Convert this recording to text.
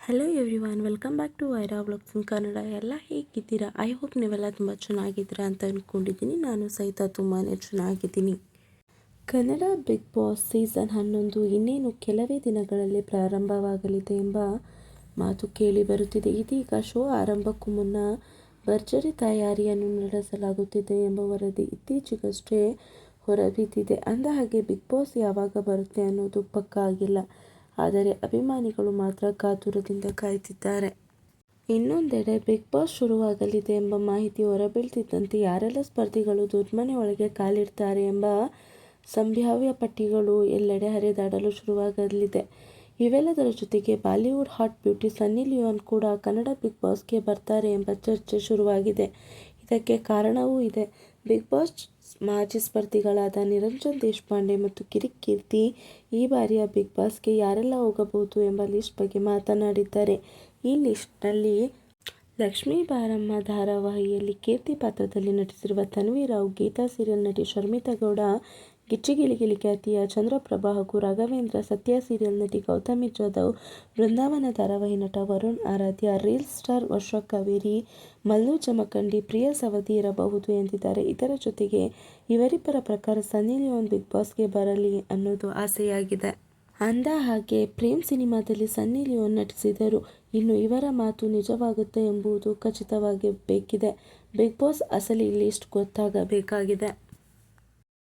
Hello everyone, welcome back to Vaira vlogs in Kannada. ಎಲ್ಲ ಹೇಗಿದ್ದೀರಾ? I hope ನೀವೆಲ್ಲ ತುಂಬ ಚೆನ್ನಾಗಿದ್ದೀರಾ ಅಂತ ಅಂದ್ಕೊಂಡಿದ್ದೀನಿ. ನಾನು ಸಹಿತ ತುಂಬಾ ಚೆನ್ನಾಗಿದ್ದೀನಿ. ಕನ್ನಡ ಬಿಗ್ ಬಾಸ್ ಸೀಸನ್ 11 ಇನ್ನೇನು ಕೆಲವೇ ದಿನಗಳಲ್ಲಿ ಪ್ರಾರಂಭವಾಗಲಿದೆ ಎಂಬ ಮಾತು ಕೇಳಿ ಬರುತ್ತಿದೆ. ಇದೀಗ ಶೋ ಆರಂಭಕ್ಕೂ ಮುನ್ನ ಭರ್ಜರಿ ತಯಾರಿಯನ್ನು ನಡೆಸಲಾಗುತ್ತಿದೆ ಎಂಬ ವರದಿ ಇತ್ತೀಚೆಗಷ್ಟೇ ಹೊರಬಿದ್ದಿದೆ. ಅಂದಹಾಗೆ ಬಿಗ್ ಬಾಸ್ ಯಾವಾಗ ಬರುತ್ತೆ ಅನ್ನೋದು ಪಕ್ಕಾ ಆಗಿಲ್ಲ. ಆದರೆ ಅಭಿಮಾನಿಗಳು ಮಾತ್ರ ಕಾತುರದಿಂದ ಕಾಯ್ತಿದ್ದಾರೆ. ಇನ್ನೊಂದೆಡೆ ಬಿಗ್ ಬಾಸ್ ಶುರುವಾಗಲಿದೆ ಎಂಬ ಮಾಹಿತಿ ಹೊರಬೀಳ್ತಿದ್ದಂತೆ ಯಾರೆಲ್ಲ ಸ್ಪರ್ಧಿಗಳು ದೊಡ್ಮನೆ ಒಳಗೆ ಕಾಲಿಡ್ತಾರೆ ಎಂಬ ಸಂಭಾವ್ಯ ಪಟ್ಟಿಗಳು ಎಲ್ಲೆಡೆ ಹರಿದಾಡಲು ಶುರುವಾಗಲಿದೆ. ಇವೆಲ್ಲದರ ಜೊತೆಗೆ ಬಾಲಿವುಡ್ ಹಾಟ್ ಬ್ಯೂಟಿ ಸನ್ನಿ ಲಿಯೋನ್ ಕೂಡ ಕನ್ನಡ ಬಿಗ್ ಬಾಸ್ಗೆ ಬರ್ತಾರೆ ಎಂಬ ಚರ್ಚೆ ಶುರುವಾಗಿದೆ. ಇದಕ್ಕೆ ಕಾರಣವೂ ಇದೆ. ಬಿಗ್ ಬಾಸ್ ಮಾಜಿ ಸ್ಪರ್ಧಿಗಳಾದ ನಿರಂಜನ್ ದೇಶಪಾಂಡೆ ಮತ್ತು ಕಿರಿಕ್ ಕೀರ್ತಿ ಈ ಬಾರಿಯ ಬಿಗ್ ಬಾಸ್ಗೆ ಯಾರೆಲ್ಲ ಹೋಗಬಹುದು ಎಂಬ ಲಿಸ್ಟ್ ಬಗ್ಗೆ ಮಾತನಾಡಿದ್ದಾರೆ. ಈ ಲಿಸ್ಟ್ನಲ್ಲಿ ಲಕ್ಷ್ಮೀ ಬಾರಮ್ಮ ಧಾರಾವಾಹಿಯಲ್ಲಿ ಕೀರ್ತಿ ಪಾತ್ರದಲ್ಲಿ ನಟಿಸಿರುವ ತನ್ವಿ ರಾವ್, ಗೀತಾ ಸೀರಿಯಲ್ ನಟಿ ಶರ್ಮಿತಾ ಗೌಡ, ಗಿಚ್ಚಿ ಗಿಲಿ ಗಿಲಿ ಖ್ಯಾತಿಯ ಚಂದ್ರಪ್ರಭಾ ಹಾಗೂ ರಾಘವೇಂದ್ರ, ಸತ್ಯ ಸೀರಿಯಲ್ ನಟಿ ಗೌತಮಿ ಜಾಧವ್, ಬೃಂದಾವನ ಧಾರಾವಾಹಿ ನಟ ವರುಣ್ ಆರಾಧ್ಯ, ರೀಲ್ ಸ್ಟಾರ್ ವರ್ಷಾ ಕಾವೇರಿ, ಮಲ್ಲು ಜಮಖಂಡಿ, ಪ್ರಿಯಾ ಸವದಿ ಇರಬಹುದು ಎಂದಿದ್ದಾರೆ. ಇದರ ಜೊತೆಗೆ ಇವರಿಬ್ಬರ ಪ್ರಕಾರ ಸನ್ನಿ ಲಿಯೋನ್ ಬಿಗ್ ಬಾಸ್ಗೆ ಬರಲಿ ಅನ್ನೋದು ಆಸೆಯಾಗಿದೆ. ಅಂದಹಾಗೆ ಪ್ರೇಮ್ ಸಿನಿಮಾದಲ್ಲಿ ಸನ್ನಿ ಲಿಯೋನ್ ನಟಿಸಿದರು. ಇನ್ನು ಇವರ ಮಾತು ನಿಜವಾಗುತ್ತಾ ಎಂಬುದು ಖಚಿತವಾಗಬೇಕಿದೆ. ಬಿಗ್ ಬಾಸ್ ಅಸಲಿ ಲಿಸ್ಟ್ ಗೊತ್ತಾಗಬೇಕಾಗಿದೆ.